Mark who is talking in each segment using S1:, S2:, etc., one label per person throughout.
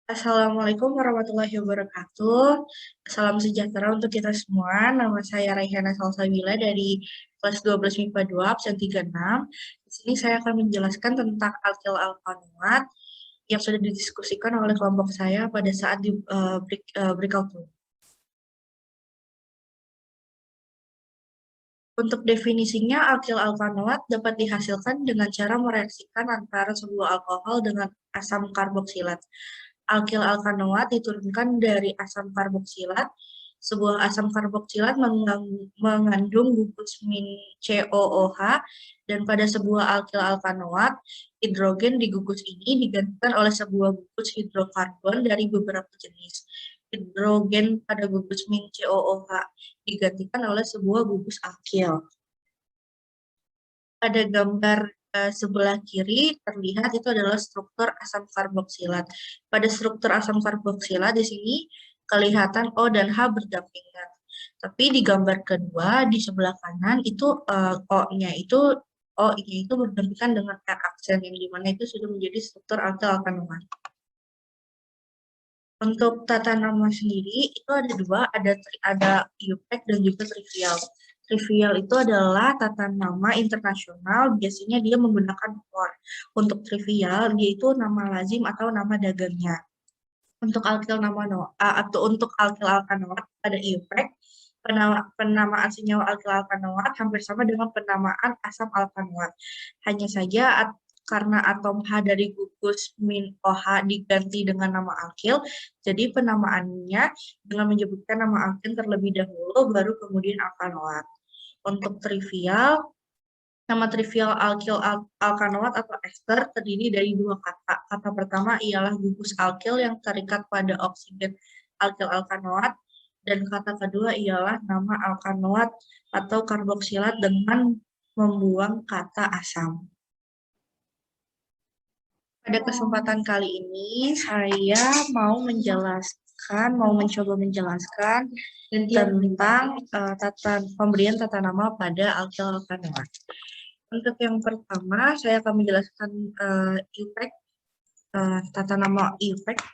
S1: Assalamualaikum warahmatullahi wabarakatuh. Salam sejahtera untuk kita semua. Nama saya Raihana Salsabila dari kelas 12 MIPA 2, absen 36. Di sini saya akan menjelaskan tentang alkil alkanoat yang sudah didiskusikan oleh kelompok saya pada saat di breakout room. Untuk definisinya, alkil alkanoat dapat dihasilkan dengan cara mereaksikan antara sebuah alkohol dengan asam karboksilat. Alkil alkanoat diturunkan dari asam karboksilat. Sebuah asam karboksilat mengandung gugus min COOH, dan pada sebuah alkil alkanoat, hidrogen di gugus ini digantikan oleh sebuah gugus hidrokarbon dari beberapa jenis. Hidrogen pada gugus min COOH digantikan oleh sebuah gugus alkil. Pada gambar sebelah kiri terlihat itu adalah struktur asam karboksilat. Pada struktur asam karboksilat di sini kelihatan O dan H berdampingan. Tapi di gambar kedua di sebelah kanan itu O-nya itu berdampingan dengan R aksen yang dimana itu sudah menjadi struktur alkil alkanoat. Untuk tata nama sendiri itu ada dua, ada IUPAC dan juga trivial. Trivial itu adalah tata nama internasional, biasanya dia menggunakan for. Untuk trivial, dia itu nama lazim atau nama dagangnya. Untuk alkil nama atau untuk alkil alkanoat pada IUPAC, penamaan senyawa alkil alkanoat hampir sama dengan penamaan asam alkanoat. Hanya saja karena atom H dari gugus min OH diganti dengan nama alkil, jadi penamaannya dengan menyebutkan nama alkil terlebih dahulu, baru kemudian alkanoat. Untuk trivial, nama trivial alkil alkanoat atau ester terdiri dari dua kata. Kata pertama ialah gugus alkil yang terikat pada oksigen alkil alkanoat, dan kata kedua ialah nama alkanoat atau karboksilat dengan membuang kata asam. Pada kesempatan kali ini saya mau mencoba menjelaskan tentang pemberian tata nama pada alkil alkanoat. Untuk yang pertama, saya akan menjelaskan IUPAC, tata nama IUPAC.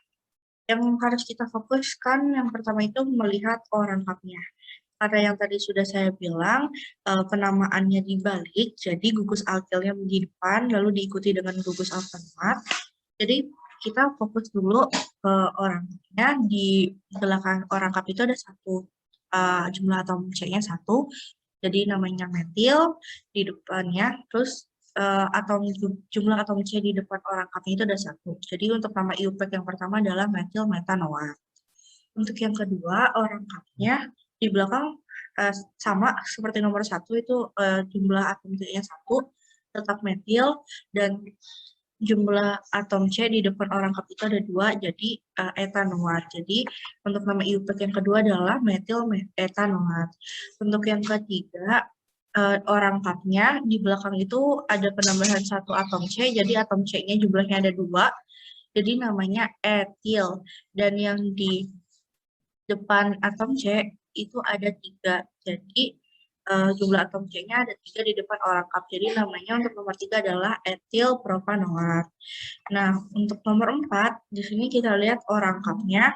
S1: Yang harus kita fokuskan, yang pertama itu melihat O-rangkapnya. Karena yang tadi sudah saya bilang, penamaannya dibalik, jadi gugus alkilnya di depan, lalu diikuti dengan gugus alkanoat. Jadi kita fokus dulu ke O-rangkapnya. Di belakang O-rangkap itu ada satu jumlah atom C-nya 1, jadi namanya metil di depannya, terus jumlah atom C di depan O-rangkapnya itu ada 1. Jadi untuk nama IUPAC yang pertama adalah metil metanoat. Untuk yang kedua, O-rangkapnya di belakang sama seperti nomor 1, itu jumlah atom C-nya 1, tetap metil, dan jumlah atom C di depan O-rangkap itu ada 2, jadi etanoat. Jadi untuk nama IUPAC yang kedua adalah metil etanoat. Untuk yang ketiga, O-rangkapnya di belakang itu ada penambahan 1 atom C, jadi atom C-nya jumlahnya ada 2, jadi namanya etil. Dan yang di depan atom C itu ada 3, jadi jumlah atom C-nya ada 3 di depan O-rangkap, jadi namanya untuk nomor 3 adalah etil propanoat. Nah, untuk nomor 4, di sini kita lihat O-rangkapnya,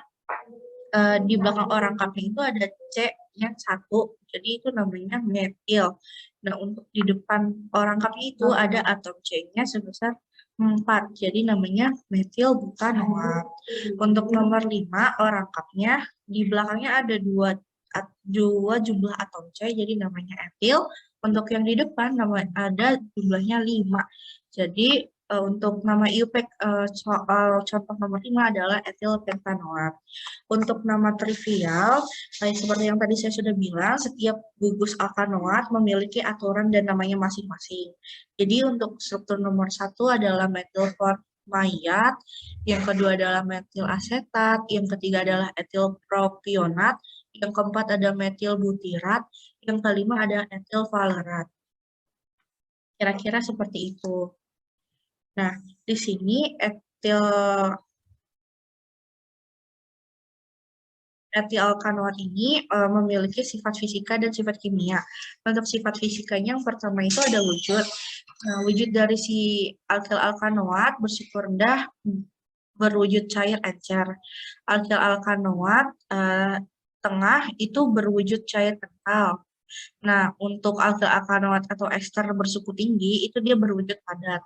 S1: di belakang O-rangkapnya itu ada C-nya 1, jadi itu namanya metil. Nah, untuk di depan O-rangkapnya itu ada atom C-nya sebesar 4, jadi namanya metil butanoat. Untuk nomor 5, O-rangkapnya di belakangnya ada 2 jumlah atom C, jadi namanya etil. Untuk yang di depan ada jumlahnya 5. Jadi untuk nama IUPAC soal contoh nomor 5 adalah etil pentanoat. Untuk nama trivial, seperti yang tadi saya sudah bilang, setiap gugus alkanoat memiliki aturan dan namanya masing-masing. Jadi untuk struktur nomor 1 adalah metil formayat, yang kedua adalah metil asetat, yang ketiga adalah etil propionat, yang keempat ada metil butirat, yang kelima ada etil valerat. Kira-kira seperti itu. Nah, di sini etil alkanoat ini memiliki sifat fisika dan sifat kimia. Untuk sifat fisikanya yang pertama itu ada wujud. Nah, wujud dari si alkil alkanoat bersifat rendah berwujud cair encer. Alkil alkanoat tengah itu berwujud cair kental. Nah, untuk alkil alkanoat atau ester bersuku tinggi itu dia berwujud padat.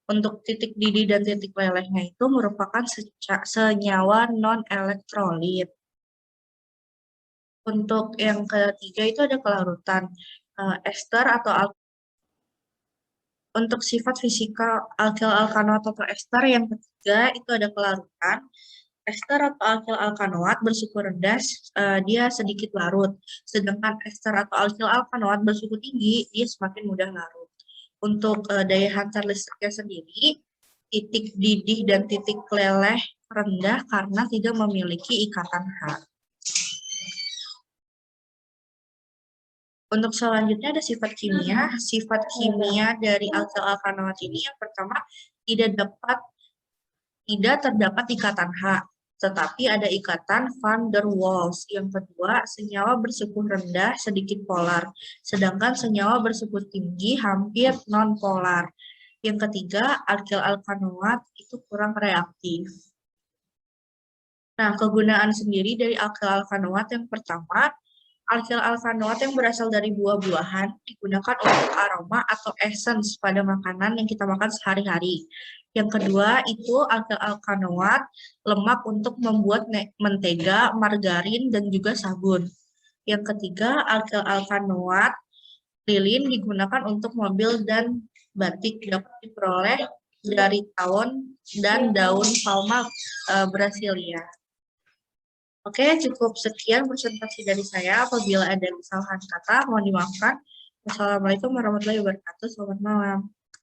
S1: Untuk titik didih dan titik lelehnya itu merupakan senyawa non-elektrolit. Untuk yang ketiga itu ada kelarutan. Ester atau untuk sifat fisika alkil alkanoat atau ester yang ketiga itu ada kelarutan. Ester atau alkil alkanoat bersuku rendah, dia sedikit larut. Sedangkan ester atau alkil alkanoat bersuku tinggi, dia semakin mudah larut. Untuk daya hantar listriknya sendiri, titik didih dan titik leleh rendah karena tidak memiliki ikatan H. Untuk selanjutnya ada sifat kimia. Sifat kimia dari alkil alkanoat ini yang pertama tidak terdapat ikatan H, tetapi ada ikatan van der Waals. Yang kedua, senyawa bersuku rendah sedikit polar, sedangkan senyawa bersuku tinggi hampir non-polar. Yang ketiga, alkil alkanoat itu kurang reaktif. Nah, kegunaan sendiri dari alkil alkanoat yang pertama, alkil alkanoat yang berasal dari buah-buahan digunakan untuk aroma atau essence pada makanan yang kita makan sehari-hari. Yang kedua itu alkil alkanoat lemak untuk membuat mentega, margarin, dan juga sabun. Yang ketiga alkil alkanoat lilin digunakan untuk mobil dan batik, dapat diperoleh dari tawon dan daun palma Brasilia. Oke, cukup sekian presentasi dari saya. Apabila ada kesalahan kata, mohon dimaafkan. Wassalamualaikum warahmatullahi wabarakatuh. Selamat malam.